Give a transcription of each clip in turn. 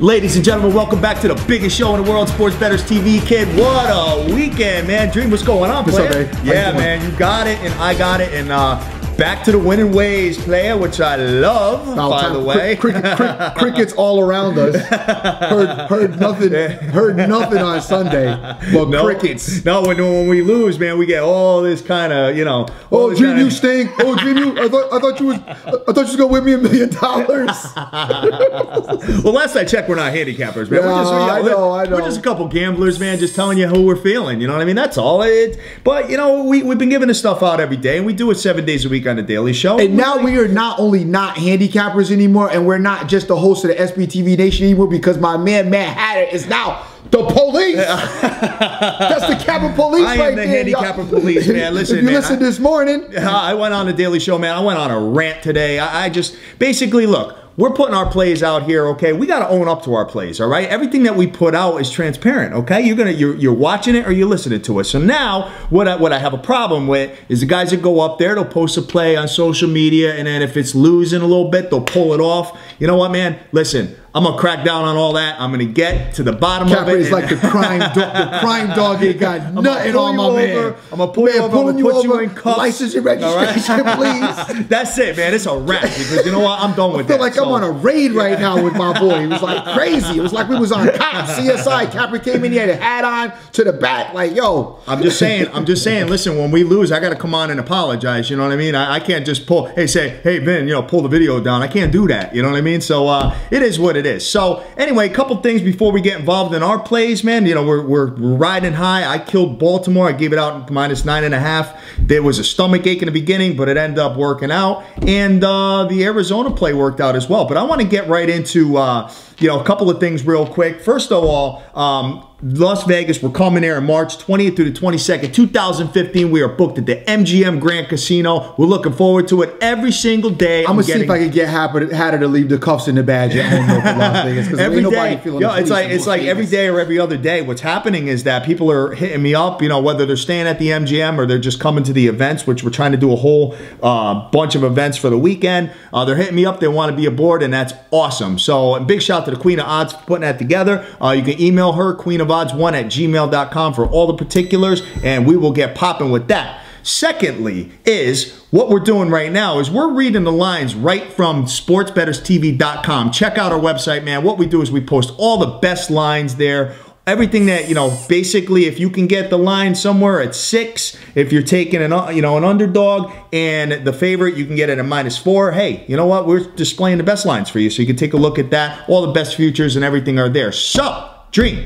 Ladies and gentlemen, welcome back to the biggest show in the world, Sports Bettors TV, kid. What a weekend, man. Dream, what's going on, player? Yeah, man, you got it, and I got it, and back to the winning ways, player, which I love, by the way. Crickets all around us. Heard nothing on Sunday, but crickets. No, when we lose, man, we get all this kind of, you know. Oh, Dream, you stink. Oh, Dream, you. I thought you was gonna win me $1 million. Well, last I checked, we're not handicappers, man. Yeah, I know. We're just a couple gamblers, man, just telling you who we're feeling. You know what I mean? That's all. But you know, we've been giving this stuff out every day, and we do it 7 days a week on the Daily Show. And now we are not only not handicappers anymore, and we're not just the host of the SBTV Nation anymore, because my man Matt Hatter is now the police. That's the Captain Police right there. I am the handicapper police, man. Listen, if you listen this morning. I went on the Daily Show, man. I went on a rant today. I just basically, look, we're putting our plays out here, okay? We got to own up to our plays, all right? Everything that we put out is transparent, okay? You're watching it or you're listening to it. So now, what I have a problem with is the guys that go up there, they'll post a play on social media, and then if it's losing a little bit, they'll pull it off. You know what, man? Listen, I'm gonna crack down on all that. I'm gonna get to the bottom of it. Is like the crime dog. Ain't got nothing on my man. I'm gonna pull you over. I'm gonna put you in cuffs. License and registration, please. That's it, man. It's a wrap, because you know what? I'm done with that. I feel like I'm on a raid right now with my boy. It was like crazy. It was like we was on Cops, CSI. Capper came in, he had a hat on to the back, like, yo. I'm just saying. Listen, when we lose, I gotta come on and apologize. You know what I mean? I can't just pull. Hey, Ben, you know, pull the video down. I can't do that. You know what I mean? So it is what it is. So anyway, a couple things before we get involved in our plays, man. You know, we're riding high. I killed Baltimore. I gave it out -9.5. There was a stomach ache in the beginning, but it ended up working out. And the Arizona play worked out as well. But I want to get right into you know, a couple of things real quick. First of all, Las Vegas, we're coming there in March 20th through the 22nd, 2015. We are booked at the MGM Grand Casino. We're looking forward to it every single day. I'm gonna see if I can get Hatter to leave the cuffs and the badge at home for Las Vegas, because every day, it's like every day or every other day. What's happening is that people are hitting me up, you know, whether they're staying at the MGM or they're just coming to the events, which we're trying to do a whole bunch of events for the weekend. They're hitting me up. They want to be aboard, and that's awesome. So big shout out to the Queen of Odds for putting that together. You can email her, queenofodds1@gmail.com, for all the particulars, and we will get popping with that. Secondly, is what we're doing right now is we're reading the lines right from sportsbettorstv.com. Check out our website, man. What we do is we post all the best lines there. Everything that, you know, basically, if you can get the line somewhere at 6, if you're taking an underdog and the favorite, you can get it at -4. Hey, you know what? We're displaying the best lines for you, so you can take a look at that. All the best futures and everything are there. So, Dream,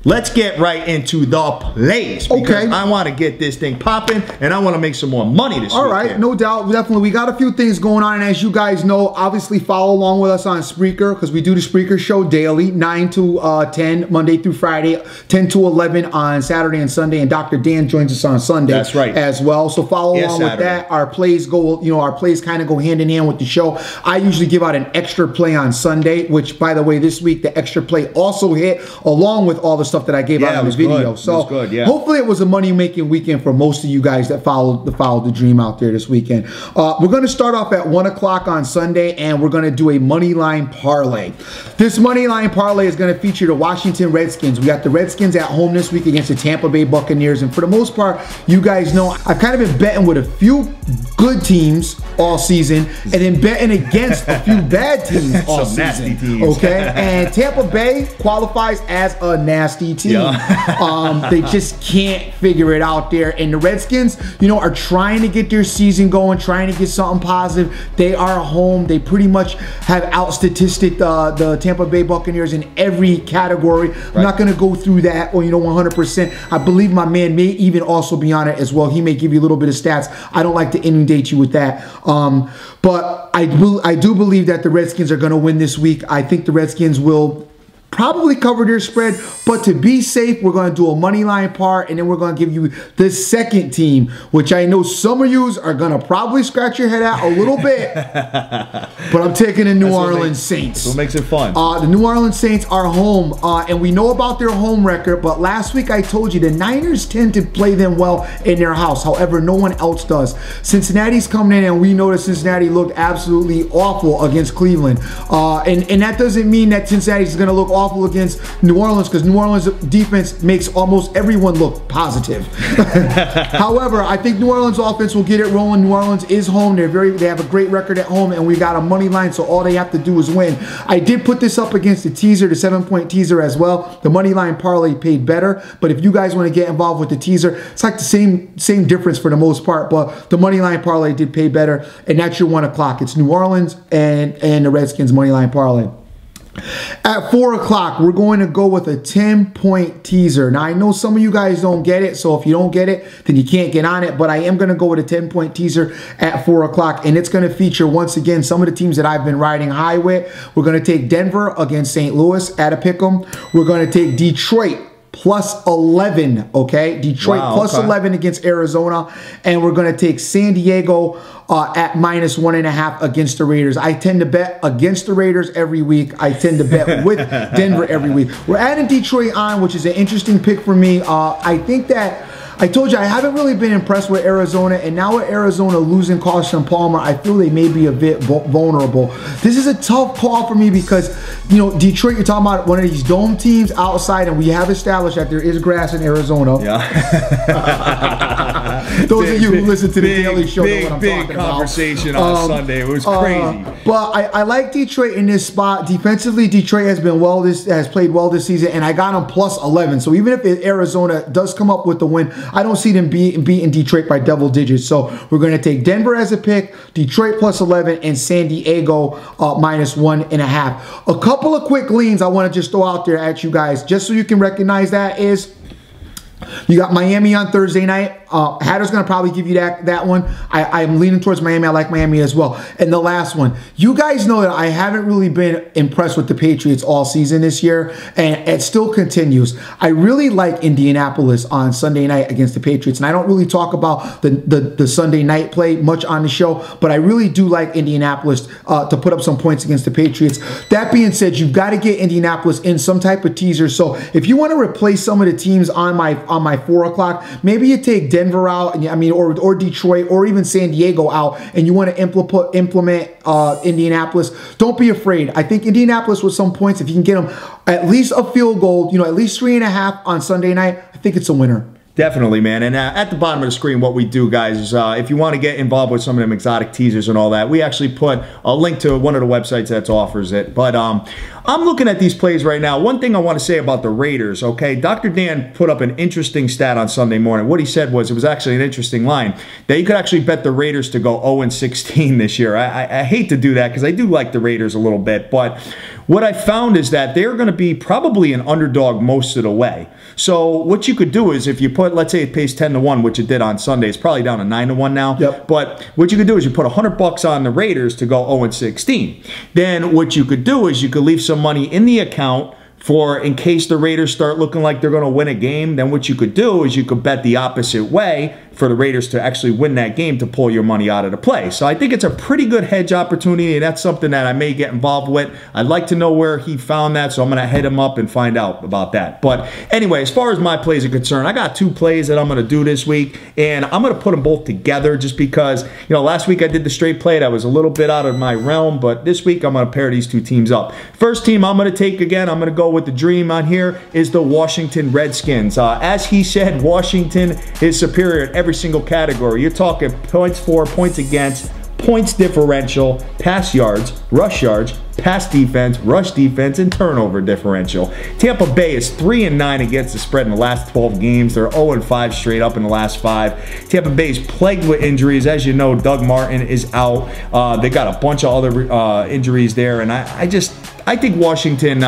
let's get right into the plays, because I want to get this thing popping, and I want to make some more money this week. All right, no doubt, definitely. We got a few things going on, and as you guys know, obviously follow along with us on Spreaker, because we do the Spreaker show daily, 9 to 10, Monday through Friday, 10 to 11 on Saturday and Sunday, and Dr. Dan joins us on Sunday. That's right. As well. So follow along with that. Our plays go, you know, our plays kind of go hand in hand with the show. I usually give out an extra play on Sunday, which, by the way, this week the extra play also hit, along with all the stuff that I gave out in the video. Good. So hopefully it was a money-making weekend for most of you guys that followed the dream out there this weekend. We're going to start off at 1 o'clock on Sunday, and we're going to do a money line parlay. This money line parlay is going to feature the Washington Redskins. We got the Redskins at home this week against the Tampa Bay Buccaneers, and for the most part, you guys know I've kind of been betting with a few good teams all season, and then betting against a few bad teams all season. Nasty teams. Okay, and Tampa Bay qualifies as a nasty team. They just can't figure it out there, and the Redskins, you know, are trying to get their season going, trying to get something positive. They are home. They pretty much have out-statistic the Tampa Bay Buccaneers in every category. I'm not going to go through that, or, you know, 100%. I believe my man may even also be on it as well. He may give you a little bit of stats. I don't like to inundate you with that. But I do believe that the Redskins are going to win this week. I think the Redskins will probably cover their spread, but to be safe, we're going to do a money line par, and then we're going to give you the second team, which I know some of you are going to probably scratch your head at a little bit, but I'm taking the New Orleans Saints. That's what makes it fun. The New Orleans Saints are home, and we know about their home record, but last week I told you the Niners tend to play them well in their house. However, no one else does. Cincinnati's coming in, and we know that Cincinnati looked absolutely awful against Cleveland, and that doesn't mean that Cincinnati's going to look awful awful against New Orleans because New Orleans defense makes almost everyone look positive. However, I think New Orleans offense will get it rolling. New Orleans is home. They have a great record at home, and we got a money line, so all they have to do is win. I did put this up against the teaser, the 7-point teaser as well. The money line parlay paid better, but if you guys want to get involved with the teaser, it's like the same difference for the most part, but the money line parlay did pay better, and that's your 1 o'clock. It's New Orleans and the Redskins money line parlay. At 4 o'clock, we're going to go with a 10-point teaser. Now, I know some of you guys don't get it, so if you don't get it, then you can't get on it, but I am going to go with a 10-point teaser at 4 o'clock, and it's going to feature, once again, some of the teams that I've been riding high with. We're going to take Denver against St. Louis at a pick'em. We're going to take Detroit plus 11, okay? Detroit plus 11 against Arizona, and we're going to take San Diego at minus 1.5 against the Raiders. I tend to bet against the Raiders every week. I tend to bet with Denver every week. We're adding Detroit on, which is an interesting pick for me. I think that I told you I haven't really been impressed with Arizona, and now with Arizona losing Carson Palmer, I feel they may be a bit vulnerable. This is a tough call for me because, you know, Detroit, you're talking about one of these dome teams outside, and we have established that there is grass in Arizona. Yeah. Those of you who listen to the Daily Show know what I'm talking about. Big conversation on Sunday. It was crazy. But I like Detroit in this spot. Defensively, Detroit has played well this season, and I got them plus 11. So even if Arizona does come up with the win, I don't see them beating Detroit by double digits. So we're going to take Denver as a pick, Detroit plus 11, and San Diego minus 1.5. A couple of quick leans I want to just throw out there at you guys, just so you can recognize that is, you got Miami on Thursday night. Hatter's going to probably give you that one. I'm leaning towards Miami. I like Miami as well. And the last one, you guys know that I haven't really been impressed with the Patriots all season this year, and it still continues. I really like Indianapolis on Sunday night against the Patriots, and I don't really talk about the Sunday night play much on the show, but I really do like Indianapolis to put up some points against the Patriots. That being said, you've got to get Indianapolis in some type of teaser. So if you want to replace some of the teams on my 4 o'clock, maybe you take Denver out, and or Detroit, or even San Diego out, and you want to implement Indianapolis. Don't be afraid. I think Indianapolis with some points, if you can get them at least a field goal, at least 3.5 on Sunday night, I think it's a winner. Definitely, man. And at the bottom of the screen, what we do, guys, is if you want to get involved with some of them exotic teasers and all that, we actually put a link to one of the websites that offers it. But I'm looking at these plays right now. One thing I want to say about the Raiders, okay? Dr. Dan put up an interesting stat on Sunday morning. What he said was, it was actually an interesting line, that you could actually bet the Raiders to go 0-16 this year. I hate to do that because I do like the Raiders a little bit, but what I found is that they're going to be probably an underdog most of the way. So what you could do is, if you put, let's say it pays 10-1, which it did on Sunday, it's probably down to 9-1 now. Yep. But what you could do is you put $100 on the Raiders to go 0-16. Then what you could do is you could leave some money in the account for in case the Raiders start looking like they're going to win a game. Then what you could do is you could bet the opposite way for the Raiders to actually win that game to pull your money out of the play. So I think it's a pretty good hedge opportunity, and that's something that I may get involved with. I'd like to know where he found that, so I'm going to hit him up and find out about that. But anyway, as far as my plays are concerned, I got 2 plays that I'm going to do this week, and I'm going to put them both together just because, last week I did the straight play. That was a little bit out of my realm, but this week I'm going to pair these 2 teams up. First team I'm going to take, again, I'm going to go with the dream on here, is the Washington Redskins. As he said, Washington is superior at every single category. You're talking points for, points against, points differential, pass yards, rush yards, pass defense, rush defense, and turnover differential. Tampa Bay is 3-9 against the spread in the last 12 games. They're 0-5 straight up in the last 5. Tampa Bay's plagued with injuries. As you know, Doug Martin is out. They got a bunch of other injuries there, and I think Washington,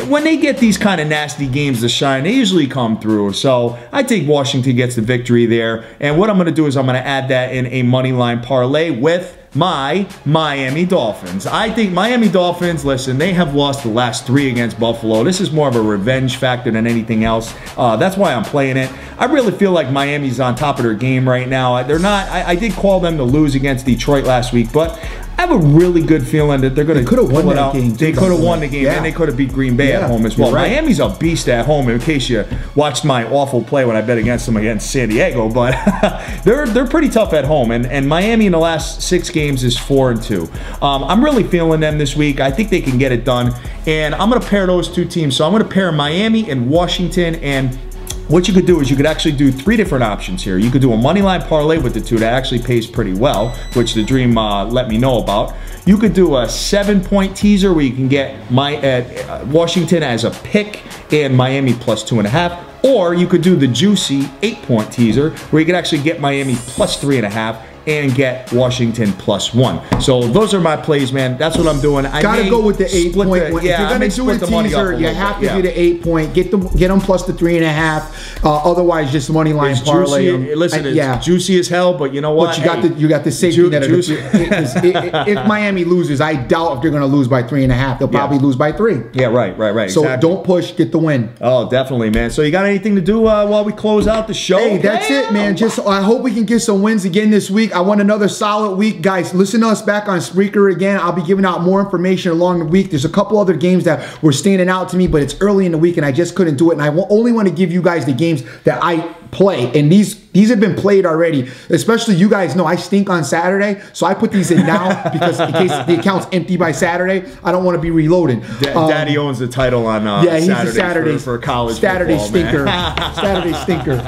when they get these kind of nasty games to shine, they usually come through. So I think Washington gets the victory there. And what I'm going to do is I'm going to add that in a money line parlay with my Miami Dolphins. I think Miami Dolphins, listen, they have lost the last 3 against Buffalo. This is more of a revenge factor than anything else. That's why I'm playing it. I really feel like Miami's on top of their game right now. They're not. I did call them to lose against Detroit last week, but I have a really good feeling that they're going to could have won that game. They could have won the game, and they could have beat Green Bay at home as well. Right. Miami's a beast at home, in case you watched my awful play when I bet against them against San Diego, but they're pretty tough at home, and Miami in the last 6 games is 4-2. I'm really feeling them this week. I think they can get it done, and I'm going to pair those 2 teams. So I'm going to pair Miami and Washington, and what you could do is you could actually do 3 different options here. You could do a money line parlay with the 2 that actually pays pretty well, which the Dream let me know about. You could do a 7-point teaser where you can get Washington as a pick and Miami plus 2.5. Or you could do the juicy 8-point teaser where you could actually get Miami plus 3.5 and get Washington plus 1. So those are my plays, man. That's what I'm doing. I gotta go with the 8-point one. If you're gonna do a teaser, you have to do the 8-point. Get them plus the 3.5. Otherwise, just money line parlay. Listen, it's juicy as hell, but you know what? But you got the safety net. If Miami loses, I doubt if they're gonna lose by 3.5. They'll probably lose by 3. Yeah, right. So don't push. Get the win. Oh, definitely, man. So you got anything to do while we close out the show? Hey, that's it, man. I hope we can get some wins again this week. I want another solid week. Guys, listen to us back on Spreaker again. I'll be giving out more information along the week. There's a couple other games that were standing out to me, but it's early in the week and I just couldn't do it. And I only want to give you guys the games that I play. And these have been played already. Especially you guys know I stink on Saturday, so I put these in now because in case the account's empty by Saturday, I don't want to be reloading. Daddy owns the title on he's a Saturday for college Saturday football, stinker. Man. Saturday stinker.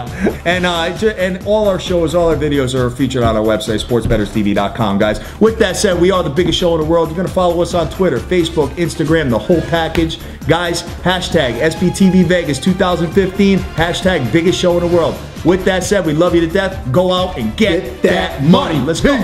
And all our shows, all our videos are featured on our website, sportsbettorstv.com, guys. With that said, we are the biggest show in the world. You're going to follow us on Twitter, Facebook, Instagram, the whole package. Guys, hashtag SBTV Vegas 2015, hashtag biggest show in the world. With that said, we love you to death. Go out and get that money. Let's go.